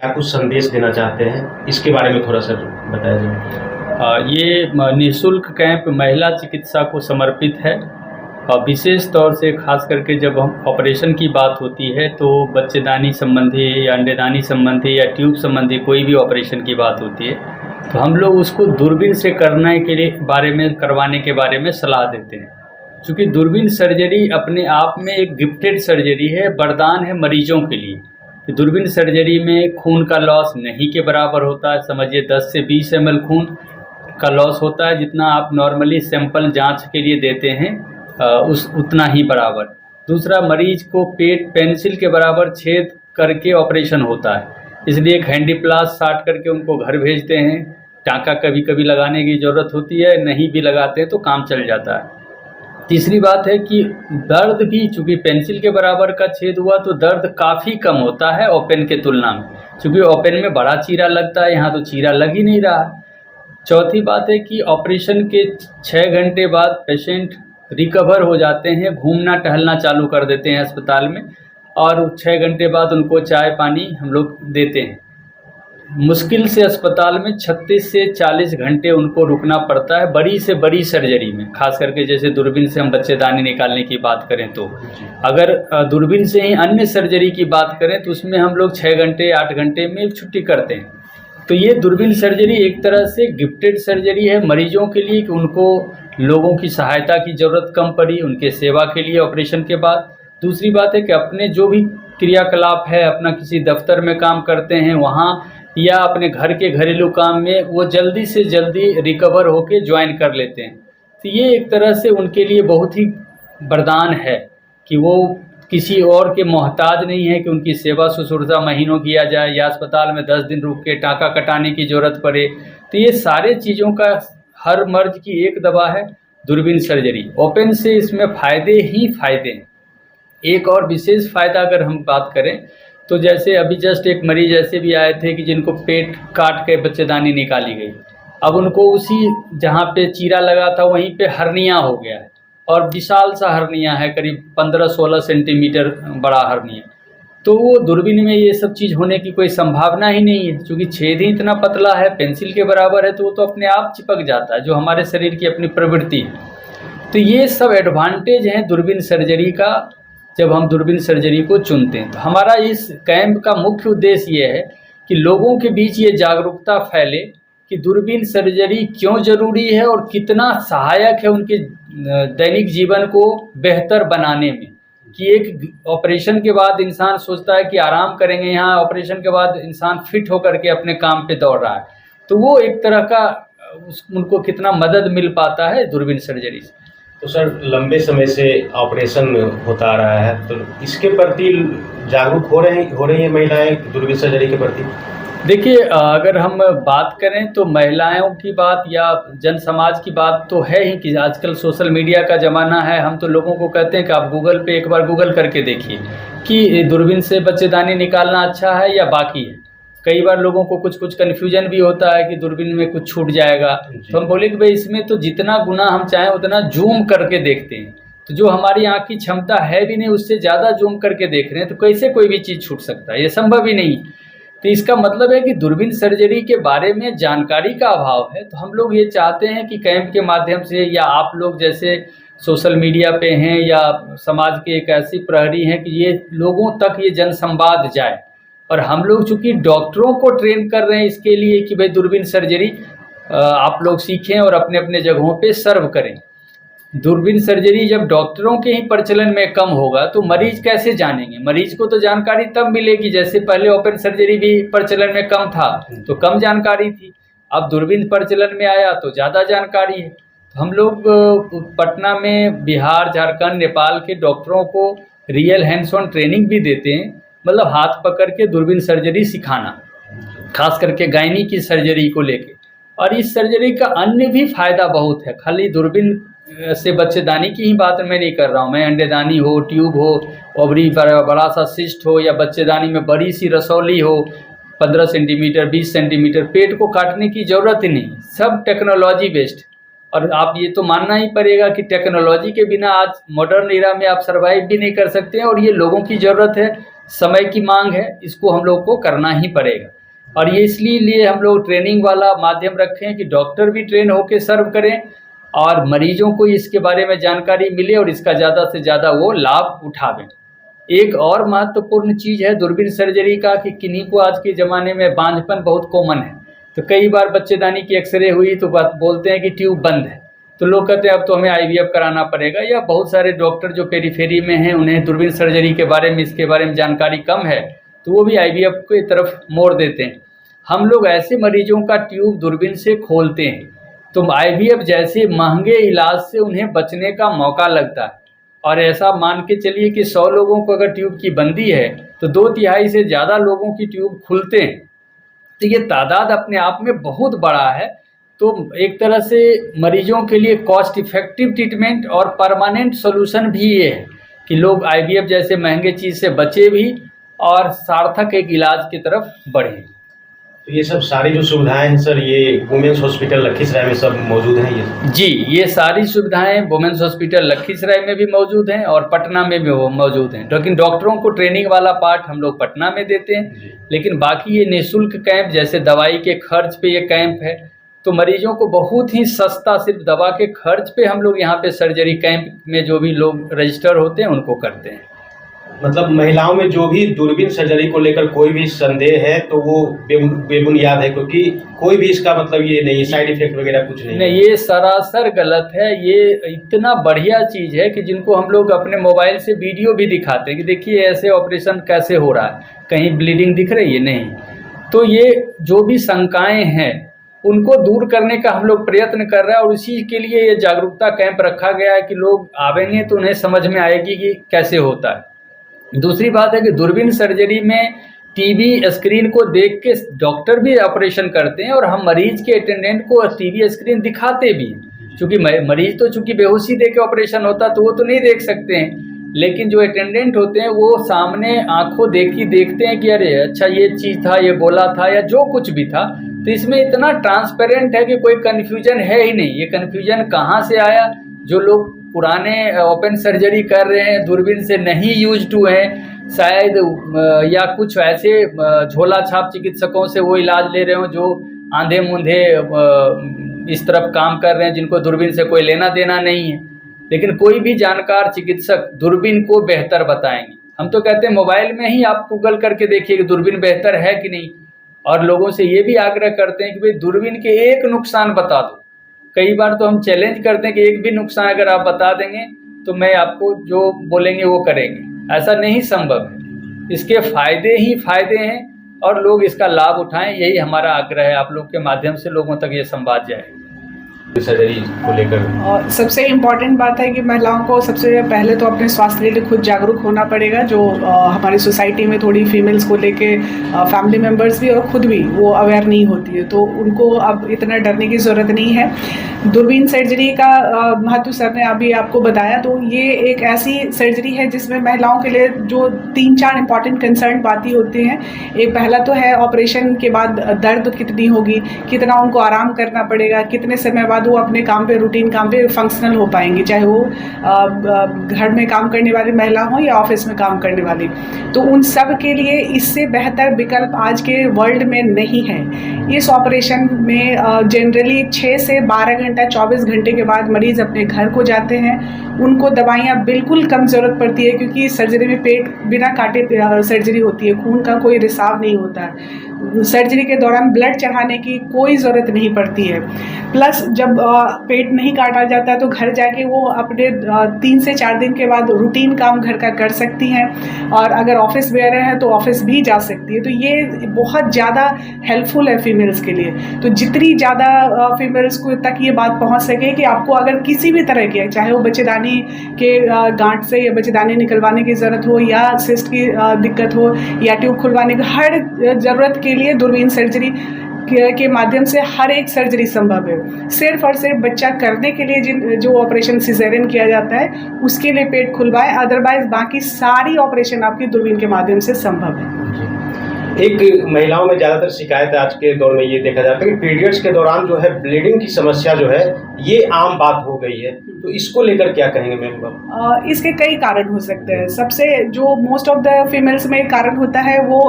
क्या कुछ संदेश देना चाहते हैं, इसके बारे में थोड़ा सा बताया जाए। ये निःशुल्क कैंप महिला चिकित्सा को समर्पित है और विशेष तौर से खास करके जब हम ऑपरेशन की बात होती है तो बच्चेदानी संबंधी या अंडेदानी संबंधी या ट्यूब संबंधी कोई भी ऑपरेशन की बात होती है तो हम लोग उसको दूरबीन से करवाने के बारे में सलाह देते हैं। क्योंकि दूरबीन सर्जरी अपने आप में एक गिफ्टेड सर्जरी है, वरदान है मरीजों के लिए। कि दूरबीन सर्जरी में खून का लॉस नहीं के बराबर होता है, समझिए 10 से 20 ml खून का लॉस होता है जितना आप नॉर्मली सैंपल जांच के लिए देते हैं उतना ही बराबर। दूसरा, मरीज को पेट पेंसिल के बराबर छेद करके ऑपरेशन होता है, इसलिए एक हैंडीप्लास साट करके उनको घर भेजते हैं। टाँका कभी कभी लगाने की ज़रूरत होती है, नहीं भी लगाते हैं तो काम चल जाता है। तीसरी बात है कि दर्द भी, चूँकि पेंसिल के बराबर का छेद हुआ तो दर्द काफ़ी कम होता है ओपन के तुलना में, क्योंकि ओपन में बड़ा चीरा लगता है, यहाँ तो चीरा लग ही नहीं रहा है। चौथी बात है कि ऑपरेशन के 6 घंटे बाद पेशेंट रिकवर हो जाते हैं, घूमना टहलना चालू कर देते हैं अस्पताल में, और 6 घंटे बाद उनको चाय पानी हम लोग देते हैं। मुश्किल से अस्पताल में 36 से 40 घंटे उनको रुकना पड़ता है बड़ी से बड़ी सर्जरी में, खास करके जैसे दूरबीन से हम बच्चेदानी निकालने की बात करें तो। अगर दूरबीन से ही अन्य सर्जरी की बात करें तो उसमें हम लोग 6 घंटे 8 घंटे में छुट्टी करते हैं। तो ये दूरबीन सर्जरी एक तरह से गिफ्टेड सर्जरी है मरीजों के लिए कि उनको लोगों की सहायता की ज़रूरत कम पड़ी उनके सेवा के लिए ऑपरेशन के बाद। दूसरी बात है कि अपने जो भी क्रियाकलाप है, अपना किसी दफ्तर में काम करते हैं वहाँ या अपने घर के घरेलू काम में वो जल्दी से जल्दी रिकवर होके ज्वाइन कर लेते हैं। तो ये एक तरह से उनके लिए बहुत ही वरदान है कि वो किसी और के मोहताज नहीं है कि उनकी सेवा शुश्रूषा महीनों किया जाए या अस्पताल में 10 दिन रुक के टाँका कटाने की ज़रूरत पड़े। तो ये सारे चीज़ों का हर मर्ज की एक दवा है दूरबीन सर्जरी। ओपन से इसमें फ़ायदे ही फ़ायदे हैं। एक और विशेष फ़ायदा अगर हम बात करें तो जैसे अभी जस्ट एक मरीज ऐसे भी आए थे कि जिनको पेट काट के बच्चेदानी निकाली गई, अब उनको उसी जहाँ पे चीरा लगा था वहीं पे हर्निया हो गया है, और विशाल सा हर्निया है, करीब 15-16 सेंटीमीटर बड़ा हर्निया। तो वो दूरबीन में ये सब चीज़ होने की कोई संभावना ही नहीं है, क्योंकि छेद ही इतना पतला है, पेंसिल के बराबर है, तो वो तो अपने आप चिपक जाता है, जो हमारे शरीर की अपनी प्रवृत्ति है। तो ये सब एडवांटेज हैं दूरबीन सर्जरी का जब हम दूरबीन सर्जरी को चुनते हैं। तो हमारा इस कैंप का मुख्य उद्देश्य ये है कि लोगों के बीच ये जागरूकता फैले कि दूरबीन सर्जरी क्यों ज़रूरी है और कितना सहायक है उनके दैनिक जीवन को बेहतर बनाने में। कि एक ऑपरेशन के बाद इंसान सोचता है कि आराम करेंगे, यहाँ ऑपरेशन के बाद इंसान फिट होकर के अपने काम पे दौड़ रहा है, तो वो एक तरह का उनको कितना मदद मिल पाता है दूरबीन सर्जरी से। तो सर, लंबे समय से ऑपरेशन होता आ रहा है, तो इसके प्रति जागरूक हो रही हैं महिलाएं दूरबीन सर्जरी के प्रति? देखिए, अगर हम बात करें तो महिलाओं की बात या जन समाज की बात तो है ही कि आजकल सोशल मीडिया का ज़माना है। हम तो लोगों को कहते हैं कि आप गूगल पे एक बार गूगल करके देखिए कि दूरबीन से बच्चेदानी निकालना अच्छा है या बाकी है। कई बार लोगों को कुछ कन्फ्यूजन भी होता है कि दूरबीन में कुछ छूट जाएगा, तो हम बोले कि भाई इसमें तो जितना गुना हम चाहें उतना जूम करके देखते हैं, तो जो हमारी आँख की क्षमता है भी नहीं उससे ज़्यादा जूम करके देख रहे हैं, तो कैसे कोई भी चीज़ छूट सकता है, ये संभव ही नहीं। तो इसका मतलब है कि दूरबीन सर्जरी के बारे में जानकारी का अभाव है। तो हम लोग ये चाहते हैं कि कैंप के माध्यम से या आप लोग जैसे सोशल मीडिया पे हैं या समाज के एक ऐसी प्रहरी हैं कि ये लोगों तक ये जनसंवाद जाए। और हम लोग चूँकि डॉक्टरों को ट्रेन कर रहे हैं इसके लिए कि भाई दूरबीन सर्जरी आप लोग सीखें और अपने अपने जगहों पे सर्व करें। दूरबीन सर्जरी जब डॉक्टरों के ही प्रचलन में कम होगा तो मरीज कैसे जानेंगे? मरीज को तो जानकारी तब मिलेगी, जैसे पहले ओपन सर्जरी भी प्रचलन में कम था तो कम जानकारी थी, अब दूरबीन प्रचलन में आया तो ज़्यादा जानकारी है। तो हम लोग पटना में बिहार, झारखंड, नेपाल के डॉक्टरों को रियल हैंड्स ऑन ट्रेनिंग भी देते हैं, मतलब हाथ पकड़ के दूरबीन सर्जरी सिखाना, खास करके गायनी की सर्जरी को लेके। और इस सर्जरी का अन्य भी फ़ायदा बहुत है, खाली दूरबीन से बच्चेदानी की ही बात मैं नहीं कर रहा हूँ। मैं अंडेदानी हो, ट्यूब हो, ओवरी बड़ा सा सिस्ट हो या बच्चेदानी में बड़ी सी रसौली हो 15 सेंटीमीटर 20 सेंटीमीटर, पेट को काटने की ज़रूरत ही नहीं, सब टेक्नोलॉजी बेस्ड। और आप ये तो मानना ही पड़ेगा कि टेक्नोलॉजी के बिना आज मॉडर्न एरा में आप सर्वाइव भी नहीं कर सकते हैं, और ये लोगों की ज़रूरत है, समय की मांग है, इसको हम लोग को करना ही पड़ेगा। और ये इसलिए हम लोग ट्रेनिंग वाला माध्यम रखे हैं कि डॉक्टर भी ट्रेन होकर सर्व करें और मरीजों को इसके बारे में जानकारी मिले और इसका ज़्यादा से ज़्यादा वो लाभ उठावें। एक और महत्वपूर्ण चीज़ है दूरबीन सर्जरी का कि किन्हीं को आज के ज़माने में बांझपन बहुत कॉमन है, तो कई बार बच्चेदानी की एक्सरे हुई तो बोलते हैं कि ट्यूब बंद है, तो लोग कहते हैं अब तो हमें आईवीएफ कराना पड़ेगा। या बहुत सारे डॉक्टर जो पेरीफेरी में हैं उन्हें दूरबीन सर्जरी के बारे में, इसके बारे में जानकारी कम है, तो वो भी आईवीएफ की तरफ मोड़ देते हैं। हम लोग ऐसे मरीजों का ट्यूब दूरबीन से खोलते हैं, तो आईवीएफ जैसे महंगे इलाज से उन्हें बचने का मौका लगता है। और ऐसा मान के चलिए कि 100 लोगों को अगर ट्यूब की बंदी है तो 2/3 से ज़्यादा लोगों की ट्यूब खुलते हैं, तो ये तादाद अपने आप में बहुत बड़ा है। तो एक तरह से मरीजों के लिए कॉस्ट इफ़ेक्टिव ट्रीटमेंट और परमानेंट सॉल्यूशन भी ये है कि लोग आईवीएफ जैसे महंगे चीज़ से बचे भी और सार्थक एक इलाज की तरफ बढ़े। तो ये सब सारी जो सुविधाएं हैं सर, ये वुमेन्स हॉस्पिटल लखीसराय में सब मौजूद हैं ये? जी, ये सारी सुविधाएं वुमेन्स हॉस्पिटल लखीसराय में भी मौजूद हैं और पटना में भी वो मौजूद हैं। लेकिन डॉक्टरों को ट्रेनिंग वाला पार्ट हम लोग पटना में देते हैं, लेकिन बाकी ये निःशुल्क कैंप, जैसे दवाई के खर्च पे ये कैंप है, तो मरीजों को बहुत ही सस्ता, सिर्फ दवा के खर्च पे हम लोग यहाँ पे सर्जरी कैंप में जो भी लोग रजिस्टर होते हैं उनको करते हैं। मतलब महिलाओं में जो भी दूरबीन सर्जरी को लेकर कोई भी संदेह है तो वो बेबुनियाद है, क्योंकि कोई भी इसका मतलब ये नहीं, साइड इफेक्ट वगैरह कुछ नहीं। नहीं, ये सरासर गलत है। ये इतना बढ़िया चीज़ है कि जिनको हम लोग अपने मोबाइल से वीडियो भी दिखाते हैं कि देखिए ऐसे ऑपरेशन कैसे हो रहा है, कहीं ब्लीडिंग दिख रही है, नहीं। तो ये जो भी शंकाएँ हैं उनको दूर करने का हम लोग प्रयत्न कर रहे हैं, और उसी के लिए ये जागरूकता कैंप रखा गया है कि लोग आवेंगे तो उन्हें समझ में आएगी कि कैसे होता है। दूसरी बात है कि दूरबीन सर्जरी में टीवी स्क्रीन को देख के डॉक्टर भी ऑपरेशन करते हैं और हम मरीज के अटेंडेंट को टीवी स्क्रीन दिखाते भी हैं, क्योंकि मरीज तो चूँकि बेहोशी दे के ऑपरेशन होता तो वो तो नहीं देख सकते हैं, लेकिन जो अटेंडेंट होते हैं वो सामने आंखों देखते हैं कि अरे अच्छा ये चीज़ था, ये गोला था या जो कुछ भी था। तो इसमें इतना ट्रांसपेरेंट है कि कोई कन्फ्यूजन है ही नहीं। ये कन्फ्यूजन कहाँ से आया? जो लोग पुराने ओपन सर्जरी कर रहे हैं, दूरबीन से नहीं यूज टू हैं शायद, या कुछ ऐसे झोला छाप चिकित्सकों से वो इलाज ले रहे हो जो आंधे मूंधे इस तरफ काम कर रहे हैं, जिनको दूरबीन से कोई लेना देना नहीं है। लेकिन कोई भी जानकार चिकित्सक दूरबीन को बेहतर बताएंगे। हम तो कहते हैं मोबाइल में ही आप गूगल करके देखिए कि दूरबीन बेहतर है कि नहीं, और लोगों से ये भी आग्रह करते हैं कि भाई दूरबीन के एक नुकसान बता दो। कई बार तो हम चैलेंज करते हैं कि एक भी नुकसान अगर आप बता देंगे तो मैं आपको जो बोलेंगे वो करेंगे। ऐसा नहीं संभव है, इसके फ़ायदे ही फ़ायदे हैं और लोग इसका लाभ उठाएं, यही हमारा आग्रह है। आप लोग के माध्यम से लोगों तक ये संवाद जाए सर्जरी को लेकर। और सबसे इम्पॉर्टेंट बात है कि महिलाओं को सबसे पहले तो अपने स्वास्थ्य के लिए खुद जागरूक होना पड़ेगा। जो हमारी सोसाइटी में थोड़ी फीमेल्स को लेके फैमिली मेम्बर्स भी और ख़ुद भी वो अवेयर नहीं होती है, तो उनको अब इतना डरने की ज़रूरत नहीं है। दूरबीन सर्जरी का महत्व सर ने अभी आपको बताया, तो ये एक ऐसी सर्जरी है जिसमें महिलाओं के लिए जो 3-4 इंपॉर्टेंट कंसर्न बातें होती हैं। एक पहला तो है ऑपरेशन के बाद दर्द कितनी होगी, कितना उनको आराम करना पड़ेगा, कितने समय बाद वो अपने काम पे, रूटीन काम पे फंक्शनल हो पाएंगे, चाहे वो घर में काम करने वाली महिला हो या ऑफिस में काम करने वाली। तो उन सब के लिए इससे बेहतर विकल्प आज के वर्ल्ड में नहीं है। इस ऑपरेशन में जनरली 6 से 12 घंटा 24 घंटे के बाद मरीज़ अपने घर को जाते हैं। उनको दवाइयाँ बिल्कुल कम ज़रूरत पड़ती है, क्योंकि सर्जरी में पेट बिना काटे सर्जरी होती है, खून का कोई रिसाव नहीं होता है। सर्जरी के दौरान ब्लड चढ़ाने की कोई ज़रूरत नहीं पड़ती है। प्लस जब पेट नहीं काटा जाता तो घर जाके वो अपने 3 से 4 दिन के बाद रूटीन काम घर का कर सकती हैं, और अगर ऑफिस वगैरह है तो ऑफिस भी जा सकती है। तो ये बहुत ज़्यादा हेल्पफुल है फीमेल्स के लिए। तो जितनी ज़्यादा फीमेल्स को तक ये बात पहुंच सके कि आपको अगर किसी भी तरह की, चाहे वो बच्चेदानी के गांठ से या बच्चेदानी निकलवाने की ज़रूरत हो, या सिस्ट की दिक्कत हो, या ट्यूब खुलवाने की, हर ज़रूरत के लिए दूरबीन सर्जरी के माध्यम से हर एक सर्जरी संभव है। सिर्फ और सिर्फ बच्चा करने के लिए जो ऑपरेशन सिजेरियन किया जाता है उसके लिए पेट खुलवाए, अदरवाइज बाकी सारी ऑपरेशन आपकी दूरबीन के माध्यम से संभव है। एक महिलाओं में ज़्यादातर शिकायत आज के दौर में ये देखा जाता है कि पीरियड्स के दौरान जो है ब्लीडिंग की समस्या जो है ये आम बात हो गई है, तो इसको लेकर क्या कहेंगे मैम? इसके कई कारण हो सकते हैं। सबसे जो मोस्ट ऑफ द फीमेल्स में कारण होता है वो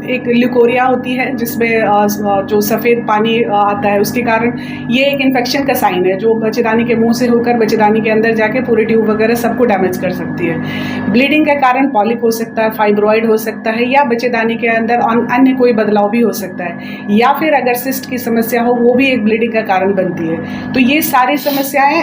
एक ल्यूकोरिया होती है, जिसमें जो सफ़ेद पानी आता है, उसके कारण ये एक इन्फेक्शन का साइन है जो बच्चेदानी के मुंह से होकर बच्चेदानी के अंदर जाके पूरे ट्यूब वगैरह सबको डैमेज कर सकती है। ब्लीडिंग का कारण पॉलिप हो सकता है, फाइब्रॉइड हो सकता है, या बच्चेदानी के अंदर अन्य कोई बदलाव भी हो सकता है, या फिर अगर सिस्ट की समस्या हो वो भी एक ब्लीडिंग का कारण बनती है। तो ये सारी समस्याएं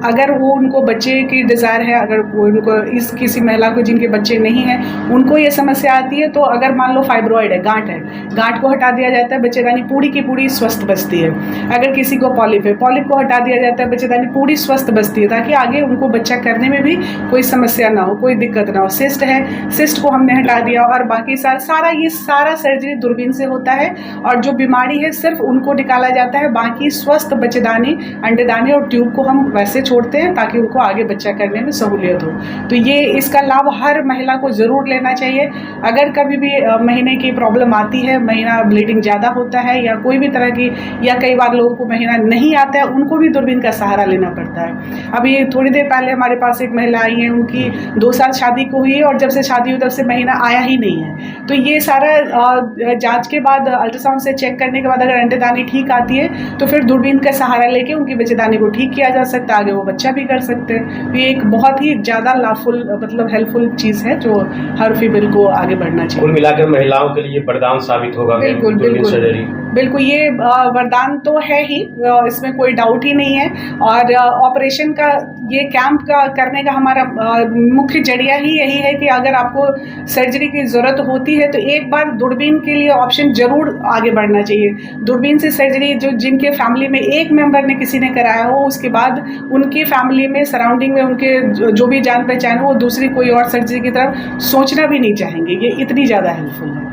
अगर वो उनको बच्चे की डिज़ायर है, अगर वो उनको इस किसी महिला को जिनके बच्चे नहीं हैं उनको ये समस्या आती है, तो अगर मान लो फाइब्रॉइड है, गांठ को हटा दिया जाता है, बच्चेदानी पूरी की पूरी स्वस्थ बचती है। अगर किसी को पॉलिप है, पॉलिप को हटा दिया जाता है, बच्चेदानी पूरी स्वस्थ बचती है, ताकि आगे उनको बच्चा करने में भी कोई समस्या ना हो, कोई दिक्कत ना हो। सिस्ट है, सिस्ट को हमने हटा दिया, और बाकी सारा सर्जरी दूरबीन से होता है, और जो बीमारी है सिर्फ उनको निकाला जाता है, बाकी स्वस्थ बच्चेदानी, अंडेदानी और ट्यूब को हम वैसे छोड़ते हैं ताकि उनको आगे बच्चा करने में सहूलियत हो। तो ये इसका लाभ हर महिला को ज़रूर लेना चाहिए। अगर कभी भी महीने की प्रॉब्लम आती है, महीना ब्लीडिंग ज़्यादा होता है, या कोई भी तरह की, या कई बार लोगों को महीना नहीं आता है, उनको भी दूरबीन का सहारा लेना पड़ता है। अभी थोड़ी देर पहले हमारे पास एक महिला आई है, उनकी 2 साल शादी को हुई है, और जब से शादी हुई तब से महीना आया ही नहीं है। तो ये सारा जांच के बाद, अल्ट्रासाउंड से चेक करने के बाद अगर अंडेदानी ठीक आती है तो फिर दूरबीन का सहारा लेके उनकी बच्चेदानी को ठीक किया जा सकता है, आगे वो बच्चा भी कर सकते हैं। ये एक बहुत ही ज़्यादा लाभफुल, मतलब हेल्पफुल चीज़ है जो हर फीमेल को आगे बढ़ना चाहिए। कुल मिलाकर महिलाओं के लिए वरदान साबित होगा बिल्कुल बिल्कुल, ये वरदान तो है ही, इसमें कोई डाउट ही नहीं है। और ऑपरेशन का, ये कैंप का करने का हमारा मुख्य जरिया ही यही है कि अगर आपको सर्जरी की ज़रूरत होती है तो एक बार दूरबीन के लिए ऑप्शन ज़रूर आगे बढ़ना चाहिए। दूरबीन से सर्जरी जो जिनके फैमिली में एक मेंबर ने किसी ने कराया हो, उसके बाद उनकी फैमिली में, सराउंडिंग में उनके जो भी जान पहचान हो, वो दूसरी कोई और सर्जरी की तरफ सोचना भी नहीं चाहेंगे। ये इतनी ज़्यादा हेल्पफुल है।